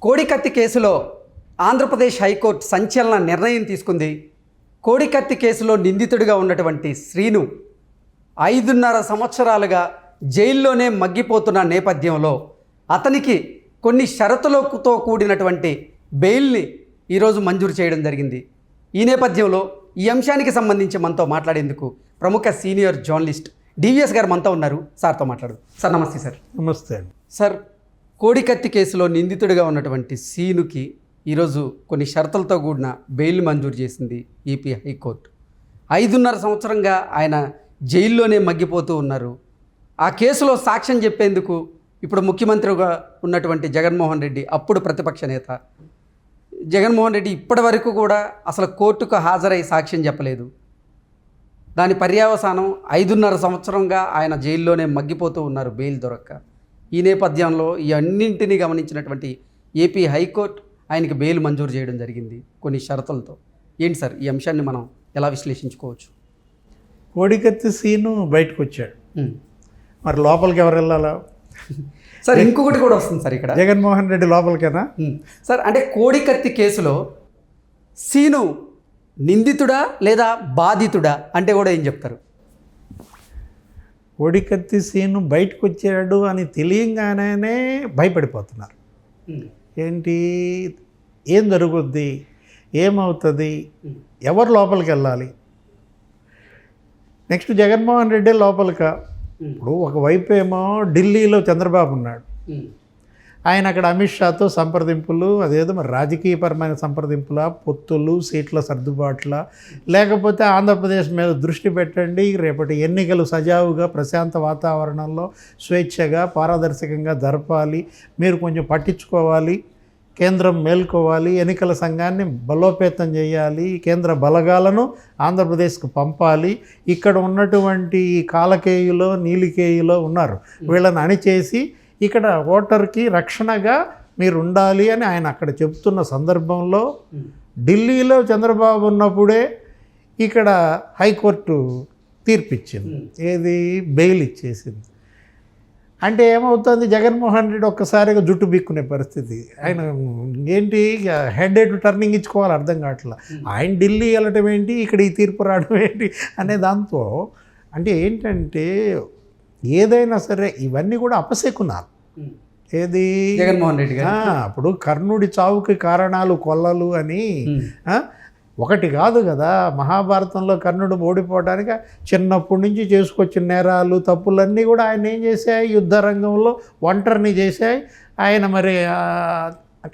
కోడికత్తి కేసులో ఆంధ్రప్రదేశ్ హైకోర్టు సంచలన నిర్ణయం తీసుకుంది. కోడికత్తి కేసులో నిందితుడిగా ఉన్నటువంటి శ్రీను 5.5 సంవత్సరాలుగా జైల్లోనే మగ్గిపోతున్న నేపథ్యంలో అతనికి కొన్ని షరతులతో కూడినటువంటి బెయిల్ని ఈరోజు మంజూరు చేయడం జరిగింది. ఈ నేపథ్యంలో ఈ అంశానికి సంబంధించి మనతో మాట్లాడేందుకు ప్రముఖ సీనియర్ జర్నలిస్ట్ డివిఎస్ గారు మనతో ఉన్నారు. సార్తో మాట్లాడు. సార్ నమస్తే. సార్ నమస్తే అండి. సార్, కోడికత్తి కేసులో నిందితుడిగా ఉన్నటువంటి సీనుకి ఈరోజు కొన్ని షరతులతో కూడిన బెయిల్ మంజూరు చేసింది ఏపీ హైకోర్టు. 5.5 సంవత్సరంగా ఆయన జైల్లోనే మగ్గిపోతూ ఉన్నారు. ఆ కేసులో సాక్ష్యం చెప్పేందుకు ఇప్పుడు ముఖ్యమంత్రిగా ఉన్నటువంటి జగన్మోహన్ రెడ్డి, అప్పుడు ప్రతిపక్ష నేత జగన్మోహన్ రెడ్డి ఇప్పటి వరకు కూడా అసలు కోర్టుకు హాజరై సాక్ష్యం చెప్పలేదు. దాని పర్యవసానం 5.5 సంవత్సరంగా ఆయన జైల్లోనే మగ్గిపోతూ ఉన్నారు బెయిల్ దొరక్క. ఈ నేపథ్యంలో ఈ అన్నింటినీ గమనించినటువంటి ఏపీ హైకోర్టు ఆయనకి బెయిల్ మంజూరు చేయడం జరిగింది కొన్ని షరతులతో. ఏంటి సార్, ఈ అంశాన్ని మనం ఎలా విశ్లేషించుకోవచ్చు? కోడికత్తి సీను బయటకు వచ్చాడు, మరి లోపలికి ఎవరు వెళ్ళాలా? సార్ ఇంకొకటి కూడా వస్తుంది సార్ ఇక్కడ. జగన్మోహన్ రెడ్డి లోపలికేనా? సార్, అంటే కోడికత్తి కేసులో సీను నిందితుడా లేదా బాధితుడా అంటే కూడా ఏం చెప్తారు? కోడికత్తి సీను బయటకు వచ్చాడు అని తెలియంగానే భయపడిపోతున్నారు. ఏంటి, ఏం జరుగుద్ది, ఏమవుతుంది, ఎవరు లోపలికి వెళ్ళాలి? నెక్స్ట్ జగన్మోహన్ రెడ్డి లోపలిక. ఇప్పుడు ఒకవైపు ఏమో ఢిల్లీలో చంద్రబాబు ఉన్నాడు, ఆయన అక్కడ అమిత్ షాతో సంప్రదింపులు, అదేదో మరి రాజకీయపరమైన సంప్రదింపుల, పొత్తులు, సీట్ల సర్దుబాట్ల, లేకపోతే ఆంధ్రప్రదేశ్ మీద దృష్టి పెట్టండి, రేపటి ఎన్నికలు సజావుగా ప్రశాంత వాతావరణంలో స్వేచ్ఛగా పారదర్శకంగా జరపాలి, మీరు కొంచెం పట్టించుకోవాలి, కేంద్రం మేల్కోవాలి, ఎన్నికల సంఘాన్ని బలోపేతం చేయాలి, కేంద్ర బలగాలను ఆంధ్రప్రదేశ్కు పంపాలి, ఇక్కడ ఉన్నటువంటి కాలకేయులో నీలికేయులో ఉన్నారు, వీళ్ళని అణిచేసి ఇక్కడ ఓటర్కి రక్షణగా మీరు ఉండాలి అని ఆయన అక్కడ చెప్తున్న సందర్భంలో ఢిల్లీలో చంద్రబాబు ఉన్నప్పుడే ఇక్కడ హైకోర్టు తీర్పిచ్చింది, ఏది బెయిల్ ఇచ్చేసింది. అంటే ఏమవుతుంది, జగన్మోహన్ రెడ్డి ఒక్కసారిగా జుట్టు బిక్కునే పరిస్థితి. ఆయన ఏంటి హెడ్ టర్నింగ్ ఇచ్చుకోవాలి అర్థం కావట్లా. ఆయన ఢిల్లీ వెళ్ళటం ఏంటి, ఇక్కడ ఈ తీర్పు రావడం ఏంటి అనే దాంతో అంటే ఏంటంటే ఏదైనా సరే ఇవన్నీ కూడా అపశకునాలు. ఏది జగన్మోహన్ రెడ్డి అప్పుడు కర్ణుడి చావుకి కారణాలు కొల్లలు అని ఒకటి కాదు కదా. మహాభారతంలో కర్ణుడు ఓడిపోవడానికి చిన్నప్పటి నుంచి చేసుకొచ్చిన నేరాలు తప్పులన్నీ కూడా ఆయన ఏం చేశాయి, యుద్ధ రంగంలో ఒంటరిని చేశాయి. ఆయన మరి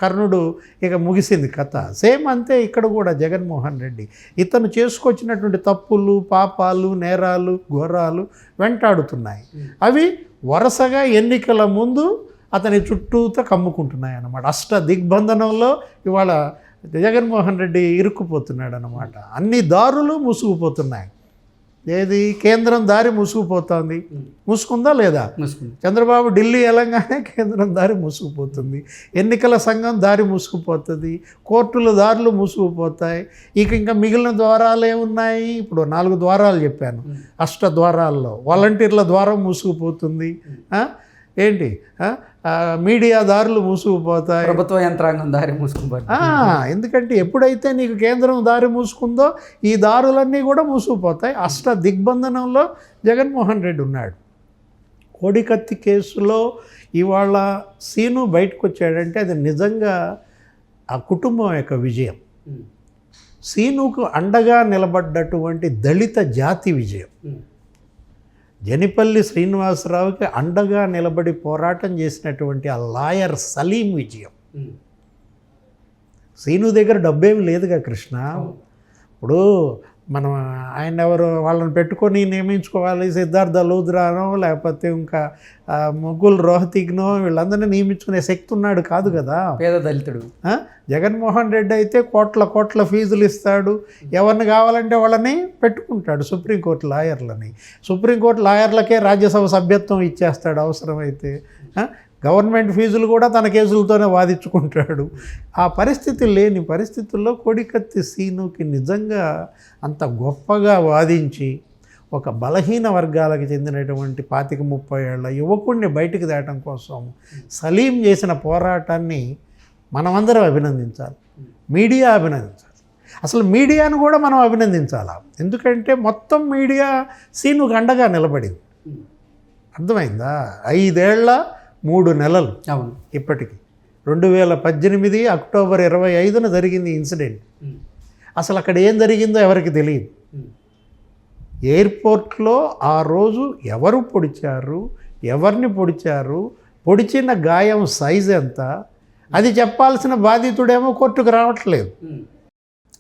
కర్ణుడు ఇక ముగిసింది కథ. సేమ్ అంతే ఇక్కడ కూడా జగన్మోహన్ రెడ్డి ఇతను చేసుకొచ్చినటువంటి తప్పులు, పాపాలు, నేరాలు, ఘోరాలు వెంటాడుతున్నాయి. అవి వరుసగా ఎన్నికల ముందు అతని చుట్టూతో కమ్ముకుంటున్నాయి అన్నమాట. అష్ట దిగ్బంధనంలో ఇవాళ జగన్మోహన్ రెడ్డి ఇరుక్కుపోతున్నాడు అన్నమాట. అన్ని దారులు మూసుకుపోతున్నాయి. ఏది, కేంద్రం దారి మూసుకుపోతుంది. మూసుకుందా లేదా? చంద్రబాబు ఢిల్లీ వెళ్ళంగానే కేంద్రం దారి మూసుకుపోతుంది, ఎన్నికల సంఘం దారి మూసుకుపోతుంది, కోర్టుల దారులు మూసుకుపోతాయి. ఇంకా మిగిలిన ద్వారాలు ఏమున్నాయి? ఇప్పుడు 4 ద్వారాలు చెప్పాను, అష్ట ద్వారాల్లో వాలంటీర్ల ద్వారం మూసుకుపోతుంది. ఏంటి, మీడియా దారులు మూసుకుపోతాయి, ప్రభుత్వ యంత్రాంగం దారి మూసుకుపోతాయి. ఎందుకంటే ఎప్పుడైతే నీకు కేంద్రం దారి మూసుకుందో ఈ దారులన్నీ కూడా మూసుకుపోతాయి. అష్ట దిగ్బంధనంలో జగన్మోహన్ రెడ్డి ఉన్నాడు. కోడికత్తి కేసులో ఇవాళ సీను బయటకు వచ్చాడంటే అది నిజంగా ఆ కుటుంబం యొక్క విజయం. సీనుకు అండగా నిలబడ్డటువంటి దళిత జాతి విజయం. జనిపల్లి శ్రీనివాసరావుకి అండగా నిలబడి పోరాటం చేసినటువంటి ఆ లాయర్ సలీం విజయం. సీను దగ్గర డబ్బేమి లేదుగా కృష్ణ. ఇప్పుడు మనం ఆయన ఎవరు వాళ్ళని పెట్టుకొని నియమించుకోవాలి, సిద్ధార్థ లూథ్రానో లేకపోతే ఇంకా ముగ్గుల్ రోహతిగ్నో వీళ్ళందరినీ నియమించుకునే శక్తి ఉన్నాడు కాదు కదా పేద దళితుడు. జగన్మోహన్ రెడ్డి అయితే కోట్ల ఫీజులు ఇస్తాడు, ఎవరిని కావాలంటే వాళ్ళని పెట్టుకుంటాడు, సుప్రీంకోర్టు లాయర్లని. సుప్రీంకోర్టు లాయర్లకే రాజ్యసభ సభ్యత్వం ఇచ్చేస్తాడు అవసరమైతే. గవర్నమెంట్ ఫీజులు కూడా తన కేసులతోనే వాదించుకుంటాడు. ఆ పరిస్థితి లేని పరిస్థితుల్లో కోడికత్తి సీనుకి నిజంగా అంత గొప్పగా వాదించి ఒక బలహీన వర్గాలకు చెందినటువంటి 25-30 ఏళ్ల యువకుడిని బయటికి తేవడం కోసం సలీం చేసిన పోరాటాన్ని మనమందరం అభినందించాలి, మీడియా అభినందించాలి. అసలు మీడియాను కూడా మనం అభినందించాలి. ఎందుకంటే మొత్తం మీడియా సీనుకు అండగా నిలబడింది. అర్థమైందా? 5 ఏళ్ల 3 నెలలు అవును. ఇప్పటికి 2018 అక్టోబర్ 25న జరిగింది ఇన్సిడెంట్. అసలు అక్కడ ఏం జరిగిందో ఎవరికి తెలియదు. ఎయిర్పోర్ట్లో ఆ రోజు ఎవరు పొడిచారు, ఎవరిని పొడిచారు, పొడిచిన గాయం సైజ్ ఎంత, అది చెప్పాల్సిన బాధితుడేమో కోర్టుకు రావట్లేదు.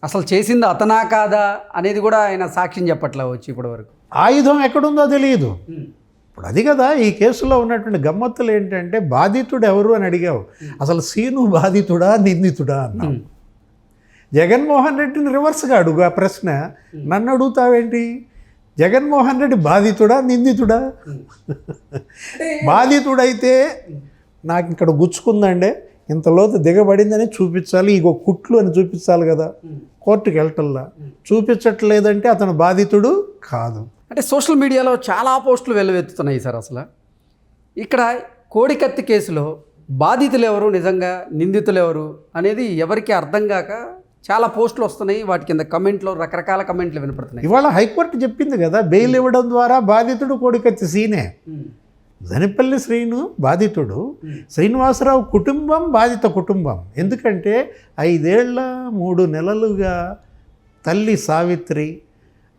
అసలు చేసింది అతనా కాదా అనేది కూడా ఆయన సాక్ష్యం చెప్పట్లే వచ్చి ఇప్పటి వరకు. ఆయుధం ఎక్కడుందో తెలియదు. ఇప్పుడు అది కదా ఈ కేసులో ఉన్నటువంటి గమ్మత్తులు ఏంటంటే, బాధితుడు ఎవరు అని అడిగావు, అసలు సీను బాధితుడా నిందితుడా అన్నావు. జగన్మోహన్ రెడ్డిని రివర్స్గా అడుగు ఆ ప్రశ్న. నన్ను అడుగుతావేంటి? జగన్మోహన్ రెడ్డి బాధితుడా నిందితుడా? బాధితుడైతే నాకు ఇక్కడ గుచ్చుకుందండి, ఇంతలోతు దిగబడిందని చూపించాలి, ఇగో కుట్లు అని చూపించాలి కదా. కోర్టుకి వెళ్ళటల్లా చూపించట్లేదంటే అతను బాధితుడు కాదు. అంటే సోషల్ మీడియాలో చాలా పోస్టులు వెల్లువెత్తుతున్నాయి సార్. అసలు ఇక్కడ కోడికత్తి కేసులో బాధితులు ఎవరు, నిజంగా నిందితులు ఎవరు అనేది ఎవరికి అర్థం కాక చాలా పోస్టులు వస్తున్నాయి. వాటి కింద కమెంట్లో రకరకాల కమెంట్లు వినపడుతున్నాయి. ఇవాళ హైకోర్టు చెప్పింది కదా, బెయిల్ ఇవ్వడం ద్వారా బాధితుడు కోడికత్తి సీనే. జనిపల్లి శ్రీను బాధితుడు, శ్రీనివాసరావు కుటుంబం బాధిత కుటుంబం. ఎందుకంటే 5 ఏళ్ల 3 నెలలుగా తల్లి సావిత్రి,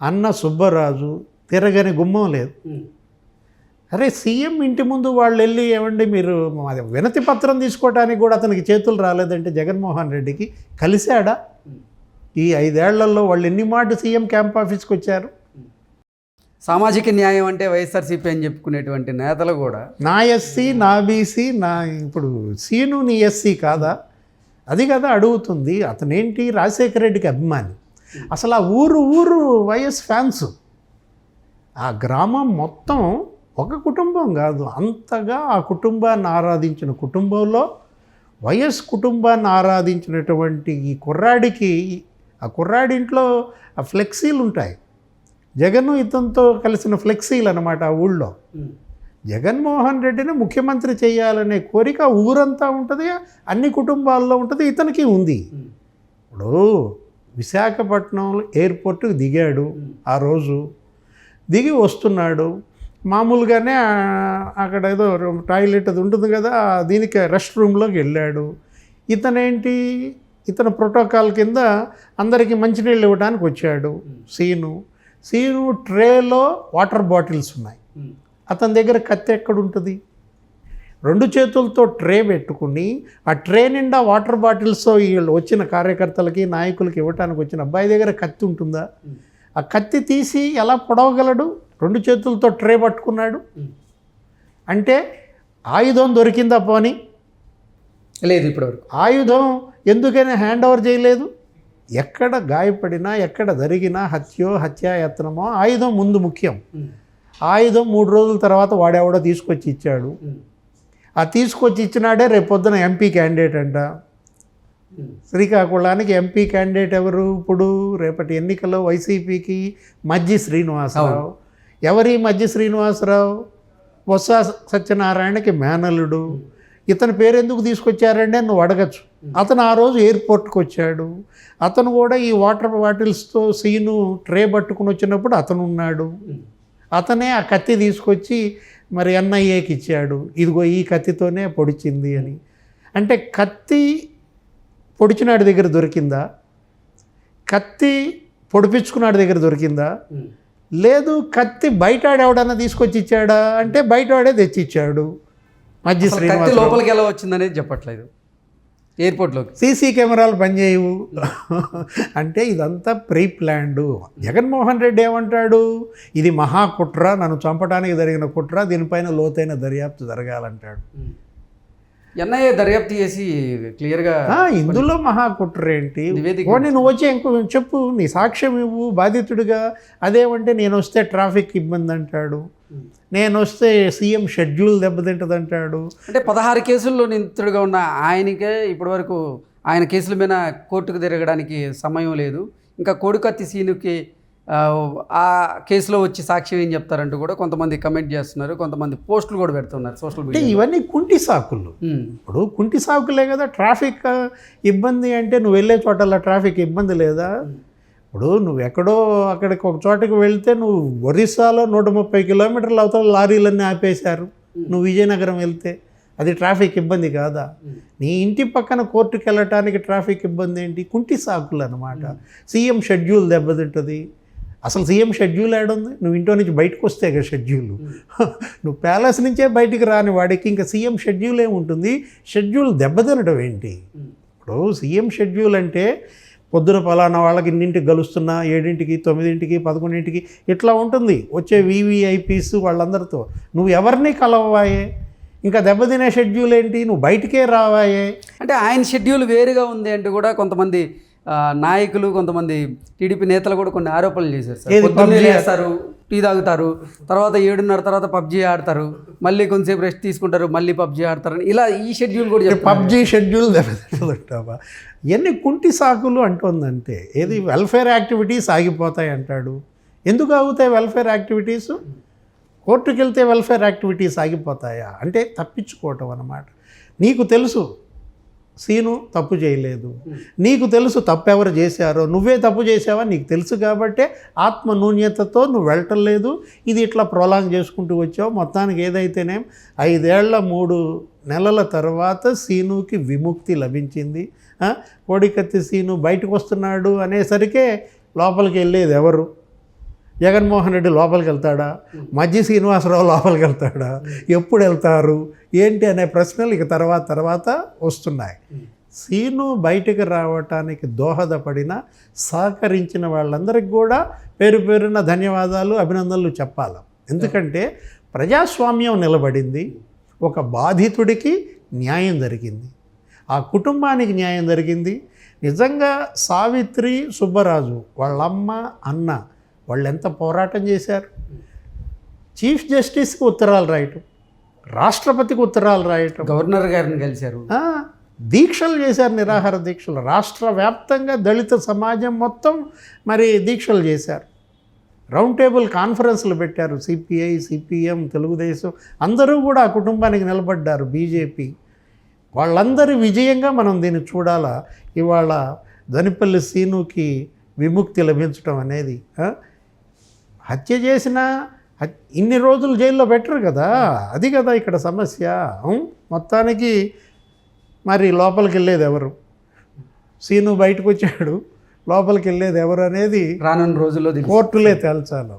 అన్న సుబ్బరాజు తిరగని గుమ్మం లేదు. అరే సీఎం ఇంటి ముందు వాళ్ళు వెళ్ళి ఏమండి మీరు వినతి పత్రం తీసుకోవడానికి కూడా అతనికి చేతులు రాలేదంటే జగన్మోహన్ రెడ్డికి కలిశాడా? ఈ 5 ఏళ్లలో వాళ్ళు ఎన్ని మాట సీఎం క్యాంప్ ఆఫీస్కి వచ్చారు? సామాజిక న్యాయం అంటే వైఎస్ఆర్సీపీ అని చెప్పుకునేటువంటి నేతలు కూడా నా ఎస్సీ, నా బీసీ, నా ఇప్పుడు సీను నీ ఎస్సీ కాదా? అది కదా అడుగుతుంది. అతనేంటి రాజశేఖర రెడ్డికి అభిమాని. అసలు ఆ ఊరు వైఎస్ ఫ్యాన్స్. ఆ గ్రామం మొత్తం ఒక కుటుంబం కాదు, అంతగా ఆ కుటుంబాన్ని ఆరాధించిన కుటుంబంలో వైఎస్ కుటుంబాన్ని ఆరాధించినటువంటి ఈ కుర్రాడికి, ఆ కుర్రాడింట్లో ఆ ఫ్లెక్సీలు ఉంటాయి, జగన్ ఇతనితో కలిసిన ఫ్లెక్సీలు అన్నమాట. ఆ ఊళ్ళో జగన్మోహన్ రెడ్డిని ముఖ్యమంత్రి చేయాలనే కోరిక ఊరంతా ఉంటుంది, అన్ని కుటుంబాల్లో ఉంటుంది, ఇతనికి ఉంది. ఇప్పుడు విశాఖపట్నం ఎయిర్పోర్ట్కి దిగాడు. ఆ రోజు దిగి వస్తున్నాడు, మామూలుగానే అక్కడ ఏదో టాయిలెట్ అది ఉంటుంది కదా, దీనికి రెస్ట్ రూమ్లోకి వెళ్ళాడు. ఇతను ప్రోటోకాల్ కింద అందరికీ మంచినీళ్ళు ఇవ్వడానికి వచ్చాడు. సీను ట్రేలో వాటర్ బాటిల్స్ ఉన్నాయి. అతని దగ్గర కత్తి ఎక్కడుంటుంది? 2 చేతులతో ట్రే పెట్టుకుని ఆ ట్రే నిండా వాటర్ బాటిల్స్ వీళ్ళు వచ్చిన కార్యకర్తలకి, నాయకులకి ఇవ్వడానికి వచ్చిన అబ్బాయి దగ్గర కత్తి ఉంటుందా? ఆ కత్తి తీసి ఎలా పొడవగలడు? 2 చేతులతో ట్రే పట్టుకున్నాడు అంటే ఆయుధం దొరికిందా? పోని లేదు ఇప్పటివరకు. ఆయుధం ఎందుకని హ్యాండ్ ఓవర్ చేయలేదు? ఎక్కడ గాయపడినా, ఎక్కడ జరిగినా హత్యాయత్నమో ఆయుధం ముందు ముఖ్యం. ఆయుధం 3 రోజుల తర్వాత వాడెవడో తీసుకొచ్చి ఇచ్చాడు. ఆ తీసుకొచ్చి ఇచ్చినాడే రేపు పొద్దున ఎంపీ క్యాండిడేట్ అంట. శ్రీకాకుళానికి ఎంపీ క్యాండిడేట్ ఎవరు? ఇప్పుడు రేపటి ఎన్నికల్లో వైసీపీకి మజ్జి శ్రీనివాసరావు. ఎవరి మజ్జి శ్రీనివాసరావు? బొత్స సత్యనారాయణకి మేనల్లుడు. ఇతని పేరు ఎందుకు తీసుకొచ్చారండి అని నువ్వు అడగచ్చు. అతను ఆ రోజు ఎయిర్పోర్ట్కి వచ్చాడు. అతను కూడా ఈ వాటర్ బాటిల్స్తో సీను ట్రే పట్టుకుని వచ్చినప్పుడు అతను ఉన్నాడు. అతనే ఆ కత్తి తీసుకొచ్చి మరి ఎన్ఐఏకి ఇచ్చాడు, ఇదిగో ఈ కత్తితోనే పొడిచింది అని. అంటే కత్తి పొడిచినాడి దగ్గర దొరికిందా? కత్తి పొడిపించుకున్నాడి దగ్గర దొరికిందా? లేదు. కత్తి బయట ఎవడన్నా తీసుకొచ్చి ఇచ్చాడా అంటే బయట వాడే తెచ్చి ఇచ్చాడు. మజ్జి శ్రీనివాస లోపలికి ఎలా వచ్చిందనేది చెప్పట్లేదు. ఎయిర్పోర్ట్లోకి సీసీ కెమెరాలు పనిచేయవు అంటే ఇదంతా ప్రీ ప్లాన్డ్. జగన్మోహన్ రెడ్డి ఏమంటాడు? ఇది మహాకుట్ర, నన్ను చంపడానికి జరిగిన కుట్ర, దీనిపైన లోతైన దర్యాప్తు జరగాలంటాడు. ఎన్ఐఏ దర్యాప్తు చేసి క్లియర్గా ఇందులో మహాకుట్ర ఏంటి? నువ్వు వచ్చి ఇంకో చెప్పు, నీ సాక్ష్యం ఇవ్వు బాధితుడిగా. అదేమంటే నేను వస్తే ట్రాఫిక్ ఇబ్బంది అంటాడు, నేను వస్తే సీఎం షెడ్యూల్ దెబ్బతింటుంది అంటాడు. అంటే 16 కేసుల్లో నిందితుడిగా ఉన్న ఆయనకే ఇప్పటివరకు ఆయన కేసుల మీద కోర్టుకు తిరగడానికి సమయం లేదు. ఇంకా కోడికత్తి సీనుకి ఆ కేసులో వచ్చి సాక్ష్యం ఏం చెప్తారంటూ కూడా కొంతమంది కమెంట్ చేస్తున్నారు, కొంతమంది పోస్టులు కూడా పెడుతున్నారు సోషల్ అంటే మీడియా. ఇవన్నీ కుంటి సాకులు. ఇప్పుడు కుంటి సాకులే కదా. ట్రాఫిక్ ఇబ్బంది అంటే నువ్వు వెళ్ళే చోటల్లో ట్రాఫిక్ ఇబ్బంది లేదా? ఇప్పుడు నువ్వు ఎక్కడో అక్కడికి ఒక చోటకి వెళ్తే నువ్వు ఒరిస్సాలో 130 కిలోమీటర్ల అవతల లారీలన్నీ ఆపేశారు. నువ్వు విజయనగరం వెళ్తే అది ట్రాఫిక్ ఇబ్బంది కాదా? నీ ఇంటి పక్కన కోర్టుకి వెళ్ళటానికి ట్రాఫిక్ ఇబ్బంది ఏంటి? కుంటి సాకులు అనమాట. సీఎం షెడ్యూల్ దెబ్బతింటుంది. అసలు సీఎం షెడ్యూల్ ఏడుంది? నువ్వు ఇంట్లో నుంచి బయటకు వస్తే కదా షెడ్యూల్. నువ్వు ప్యాలెస్ నుంచే బయటికి రాని వాడికి ఇంకా సీఎం షెడ్యూల్ ఏముంటుంది? షెడ్యూల్ దెబ్బతినడం ఏంటి? ఇప్పుడు సీఎం షెడ్యూల్ అంటే పొద్దున పలానా వాళ్ళకి ఇన్నింటికి కలుస్తున్నా, 7ంటికి 9ంటికి 11ంటికి ఇట్లా ఉంటుంది. వచ్చే వీవీఐపీస్ వాళ్ళందరితో నువ్వు ఎవరిని కలవాయే? ఇంకా దెబ్బతినే షెడ్యూల్ ఏంటి? నువ్వు బయటికే రావాయే. అంటే ఆయన షెడ్యూల్ వేరుగా ఉంది అంటూ కూడా కొంతమంది నాయకులు, కొంతమంది టీడీపీ నేతలు కూడా కొన్ని ఆరోపణలు చేశారు సార్. పొద్దున్నే లేస్తారు, టీ తాగుతారు, తర్వాత 7:30 తర్వాత పబ్జీ ఆడతారు, మళ్ళీ కొంతసేపు రెస్ట్ తీసుకుంటారు, మళ్ళీ పబ్జీ ఆడతారు. ఇలా ఈ షెడ్యూల్ కూడా చెప్తారు. పబ్జీ షెడ్యూల్ దెబ్బతింటావా? ఇవన్నీ కుంటి సాకులు అంటుందంటే. ఏది వెల్ఫేర్ యాక్టివిటీస్ ఆగిపోతాయి అంటాడు. ఎందుకు ఆగుతాయి వెల్ఫేర్ యాక్టివిటీస్? కోర్టుకి వెళ్తే వెల్ఫేర్ యాక్టివిటీస్ ఆగిపోతాయా? అంటే తప్పించుకోవటం అన్నమాట. నీకు తెలుసు సీను తప్పు చేయలేదు, నీకు తెలుసు తప్పు ఎవరు చేశారో, నువ్వే తప్పు చేసావా నీకు తెలుసు కాబట్టే ఆత్మ న్యూన్యతతో నువ్వు వెళ్ళటం లేదు. ఇది ఇట్లా ప్రొలాంగ్ చేసుకుంటూ వచ్చావు. మొత్తానికి ఏదైతేనే 5 ఏళ్ల 3 నెలల తర్వాత సీనుకి విముక్తి లభించింది. కోడికత్తి సీను బయటకు వస్తున్నాడు అనేసరికే లోపలికి వెళ్ళేది ఎవరు? జగన్మోహన్ రెడ్డి లోపలికి వెళ్తాడా? మజ్జి శ్రీనివాసరావు లోపలికి వెళ్తాడా? ఎప్పుడు వెళ్తారు ఏంటి అనే ప్రశ్నలు ఇక తర్వాత వస్తున్నాయి. సీను బయటకు రావటానికి దోహదపడిన, సహకరించిన వాళ్ళందరికీ కూడా పేరు పేరున ధన్యవాదాలు, అభినందనలు చెప్పాలి. ఎందుకంటే ప్రజాస్వామ్యం నిలబడింది. ఒక బాధితుడికి న్యాయం జరిగింది, ఆ కుటుంబానికి న్యాయం జరిగింది. నిజంగా సావిత్రి సుబ్బరాజు వాళ్ళమ్మ అన్న వాళ్ళు ఎంత పోరాటం చేశారు. చీఫ్ జస్టిస్కి ఉత్తరాలు రాయటం, రాష్ట్రపతికి ఉత్తరాలు రాయటం, గవర్నర్ గారిని కలిశారు, దీక్షలు చేశారు, నిరాహార దీక్షలు. రాష్ట్ర వ్యాప్తంగా దళిత సమాజం మొత్తం మరి దీక్షలు చేశారు. రౌండ్ టేబుల్ కాన్ఫరెన్స్లు పెట్టారు. సిపిఐ, సిపిఎం, తెలుగుదేశం అందరూ కూడా ఆ కుటుంబానికి నిలబడ్డారు. బీజేపీ వాళ్ళందరి విజయంగా మనం దీన్ని చూడాలా. ఇవాళ దనిపల్లి సీనుకి విముక్తి లభించడం అనేది, హత్య చేసిన ఇన్ని రోజులు జైల్లో పెట్టరు కదా, అది కదా ఇక్కడ సమస్య. మొత్తానికి మరి లోపలికి వెళ్ళేది ఎవరు? సీను బయటకు వచ్చాడు, లోపలికి వెళ్ళేది ఎవరు అనేది రానున్న రోజుల్లో కోర్టులే తేల్చాలి.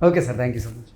Okay sir, thank you so much.